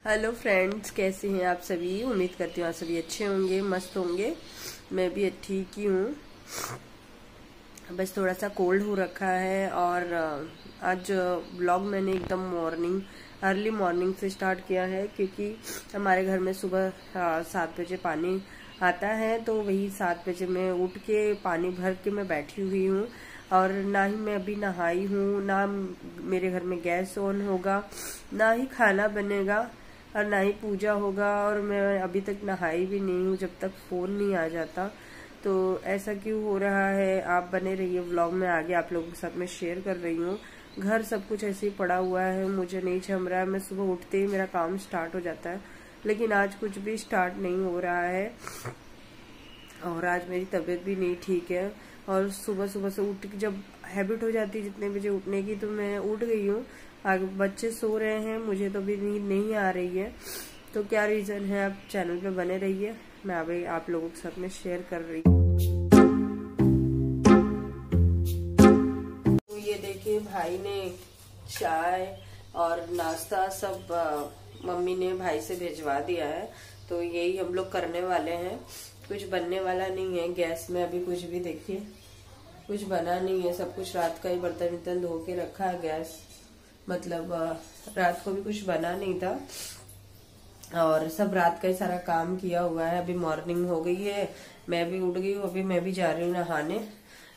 Hello friends, कैसे हैं आप सभी। उम्मीद करती हूँ आप सभी अच्छे होंगे, मस्त होंगे। मैं भी ठीक ही हूँ। बस थोड़ा सा कोल्ड हो रखा है। और आज ब्लॉग मैंने एकदम अर्ली मॉर्निंग से स्टार्ट किया है, क्योंकि हमारे घर में सुबह 7 बजे पानी आता है। तो वही 7 बजे मैं उठ के पानी भर के मैं बैठी हुई हूँ। और ना ही मैं अभी नहाई हूँ, ना मेरे घर में गैस ऑन होगा, ना ही खाना बनेगा, और ना ही पूजा होगा। और मैं अभी तक नहाई भी नहीं हूँ जब तक फोन नहीं आ जाता। तो ऐसा क्यों हो रहा है, आप बने रहिए व्लॉग में। आगे आप लोगों के साथ मैं शेयर कर रही हूँ। घर सब कुछ ऐसे ही पड़ा हुआ है, मुझे नहीं जम रहा है। मैं सुबह उठते ही मेरा काम स्टार्ट हो जाता है, लेकिन आज कुछ भी स्टार्ट नहीं हो रहा है। और आज मेरी तबीयत भी नहीं ठीक है। और सुबह सुबह से उठ के जब हैबिट हो जाती है जितने बजे उठने की, तो मैं उठ गई हूँ। आगे बच्चे सो रहे हैं, मुझे तो अभी नींद नहीं आ रही है। तो क्या रीजन है, आप चैनल पे बने रहिए। मैं अभी आप लोगों के साथ में शेयर कर रही हूँ। तो ये देखिए, भाई ने चाय और नाश्ता सब मम्मी ने भाई से भिजवा दिया है। तो यही हम लोग करने वाले हैं। कुछ बनने वाला नहीं है गैस में अभी, कुछ भी देखिए कुछ बना नहीं है। सब कुछ रात का ही बर्तन वर्तन धो के रखा है। गैस मतलब रात को भी कुछ बना नहीं था, और सब रात का ही सारा काम किया हुआ है। अभी मॉर्निंग हो गई है, मैं भी उठ गई हूँ। अभी मैं भी जा रही हूँ नहाने।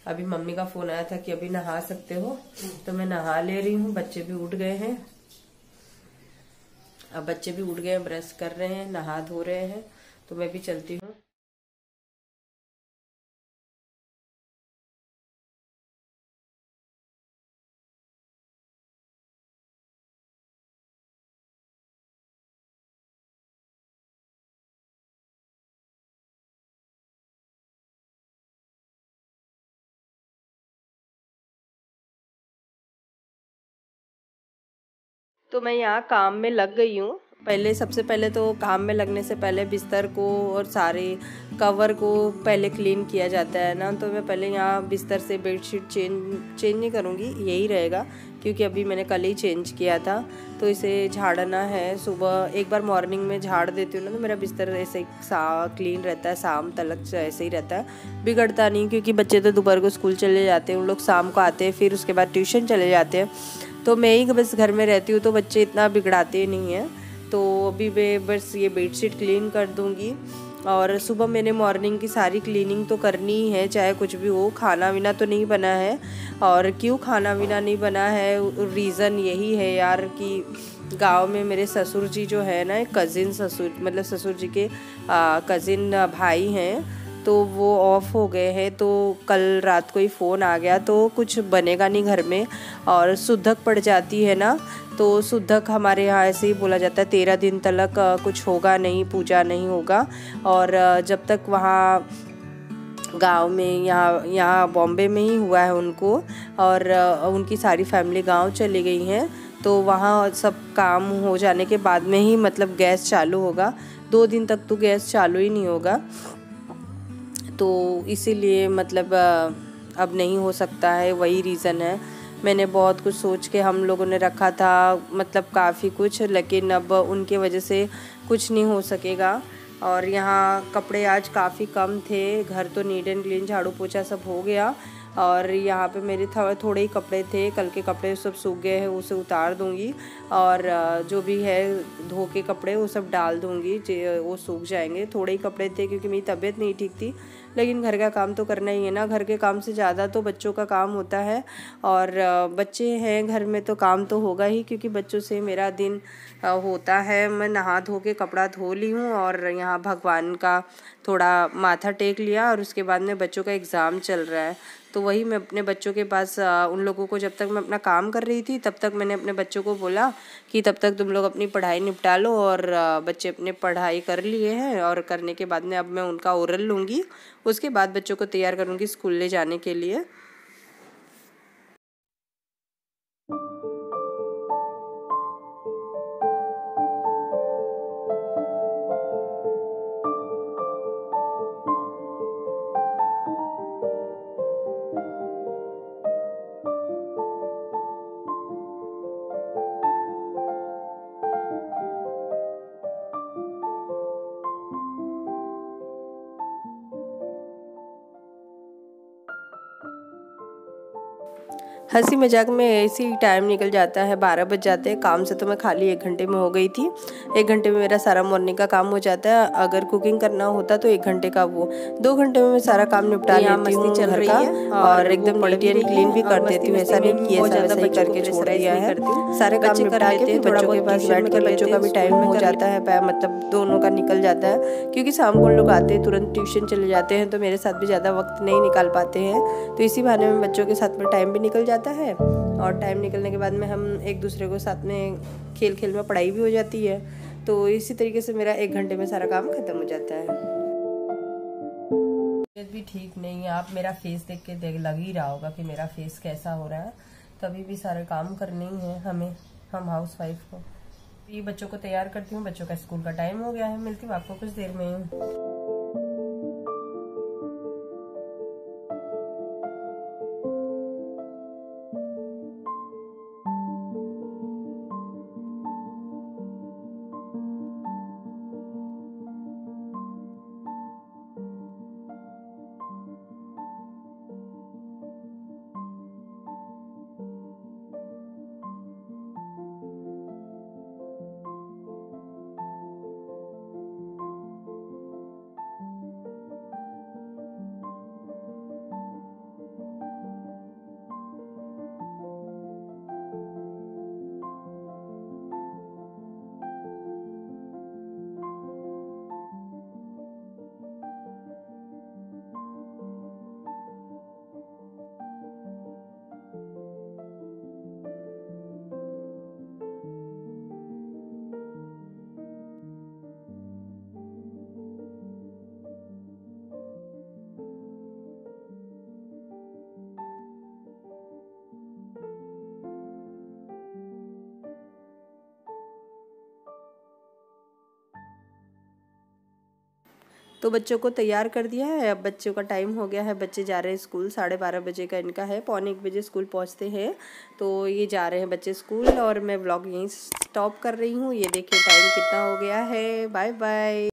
अभी मम्मी का फोन आया था कि अभी नहा सकते हो, तो मैं नहा ले रही हूँ। बच्चे भी उठ गए हैं। अब बच्चे भी उठ गए हैं, ब्रश कर रहे हैं, नहा धो रहे हैं। तो मैं भी चलती हूँ। तो मैं यहाँ काम में लग गई हूँ। सबसे पहले तो काम में लगने से पहले बिस्तर को और सारे कवर को पहले क्लीन किया जाता है ना। तो मैं पहले यहाँ बिस्तर से बेडशीट चेंज नहीं करूँगी, यही रहेगा, क्योंकि अभी मैंने कल ही चेंज किया था। तो इसे झाड़ना है। सुबह एक बार मॉर्निंग में झाड़ देती हूँ ना, तो मेरा बिस्तर ऐसे क्लीन रहता है। शाम तक ऐसे ही रहता है, बिगड़ता नहीं। क्योंकि बच्चे तो दोपहर को स्कूल चले जाते हैं, उन लोग शाम को आते हैं, फिर उसके बाद ट्यूशन चले जाते हैं। तो मैं ही बस घर में रहती हूँ, तो बच्चे इतना बिगड़ाते नहीं हैं। तो अभी मैं बस ये बेडशीट क्लीन कर दूँगी। और सुबह मैंने मॉर्निंग की सारी क्लीनिंग तो करनी ही है, चाहे कुछ भी हो। खाना वाना तो नहीं बना है। और क्यों खाना वाना नहीं बना है, रीज़न यही है यार कि गांव में मेरे ससुर जी जो है ना, कज़िन ससुर, मतलब ससुर जी के कज़िन भाई हैं, तो वो ऑफ हो गए हैं। तो कल रात को ही फ़ोन आ गया, तो कुछ बनेगा नहीं घर में। और शुद्धक पड़ जाती है ना, तो शुद्धक हमारे यहाँ ऐसे ही बोला जाता है, 13 दिन तक कुछ होगा नहीं, पूजा नहीं होगा। और जब तक वहाँ गांव में, यहाँ बॉम्बे में ही हुआ है उनको। और उनकी सारी फैमिली गांव चली गई हैं। तो वहाँ सब काम हो जाने के बाद में ही मतलब गैस चालू होगा। 2 दिन तक तो गैस चालू ही नहीं होगा। तो इसीलिए मतलब अब नहीं हो सकता है, वही रीज़न है। मैंने बहुत कुछ सोच के हम लोगों ने रखा था, मतलब काफ़ी कुछ, लेकिन अब उनके वजह से कुछ नहीं हो सकेगा। और यहाँ कपड़े आज काफ़ी कम थे। घर तो नीट एंड क्लीन, झाड़ू पोछा सब हो गया। और यहाँ पे मेरे थोड़े ही कपड़े थे, कल के कपड़े सब सूख गए हैं, उसे उतार दूँगी। और जो भी है धो के कपड़े वो सब डाल दूँगी, वो सूख जाएंगे। थोड़े ही कपड़े थे क्योंकि मेरी तबीयत नहीं ठीक थी, लेकिन घर का काम तो करना ही है ना। घर के काम से ज़्यादा तो बच्चों का काम होता है। और बच्चे हैं घर में तो काम तो होगा ही, क्योंकि बच्चों से मेरा दिन होता है। मैं नहा धो के कपड़ा धो ली हूँ, और यहाँ भगवान का थोड़ा माथा टेक लिया। और उसके बाद में बच्चों का एग्ज़ाम चल रहा है, तो वही मैं अपने बच्चों के पास उन लोगों को, जब तक मैं अपना काम कर रही थी तब तक मैंने अपने बच्चों को बोला कि तब तक तुम लोग अपनी पढ़ाई निपटा लो। और बच्चे अपने पढ़ाई कर लिए हैं, और करने के बाद में अब मैं उनका ओरल लूँगी। उसके बाद बच्चों को तैयार करूँगी स्कूल ले जाने के लिए। हंसी मजाक में ऐसे ही टाइम निकल जाता है, 12 बज जाते हैं। काम से तो मैं खाली 1 घंटे में हो गई थी। 1 घंटे में मेरा सारा मॉर्निंग का काम हो जाता है। अगर कुकिंग करना होता तो 1 घंटे का, वो 2 घंटे में मैं सारा काम निपटा लेती हूँ घर का, और एकदम नीट एंड क्लीन भी कर देती हूँ। ऐसा नहीं कि ऐसा वैसा ही करके छोड़ दिया है। सारे काम निपटा के फिर बच्चों के पास बैठ के, बच्चों का भी टाइम हो जाता है, मतलब दोनों का निकल जाता है, क्योंकि शाम को लोग आते हैं तुरंत ट्यूशन चले जाते हैं, तो मेरे साथ भी ज़्यादा वक्त नहीं निकाल पाते हैं। तो इसी बहाने में बच्चों के साथ में टाइम भी निकल जाता है, और टाइम निकलने के बाद में हम एक दूसरे को साथ में खेल खेल में पढ़ाई भी हो जाती है। तो इसी तरीके से मेरा 1 घंटे में सारा काम खत्म हो जाता है। भी ठीक नहीं है, आप मेरा फेस देख के लग ही रहा होगा कि मेरा फेस कैसा हो रहा है। तभी भी सारे काम करने ही हैं हमें, हम हाउस वाइफ को। ये बच्चों को तैयार करती हूँ, बच्चों का स्कूल का टाइम हो गया है। मिलती हूँ आपको कुछ देर में। तो बच्चों को तैयार कर दिया है, अब बच्चों का टाइम हो गया है, बच्चे जा रहे हैं स्कूल। 12:30 बजे का इनका है, 12:45 बजे स्कूल पहुंचते हैं। तो ये जा रहे हैं बच्चे स्कूल, और मैं व्लॉग यहीं स्टॉप कर रही हूँ। ये देखिए टाइम कितना हो गया है। Bye bye.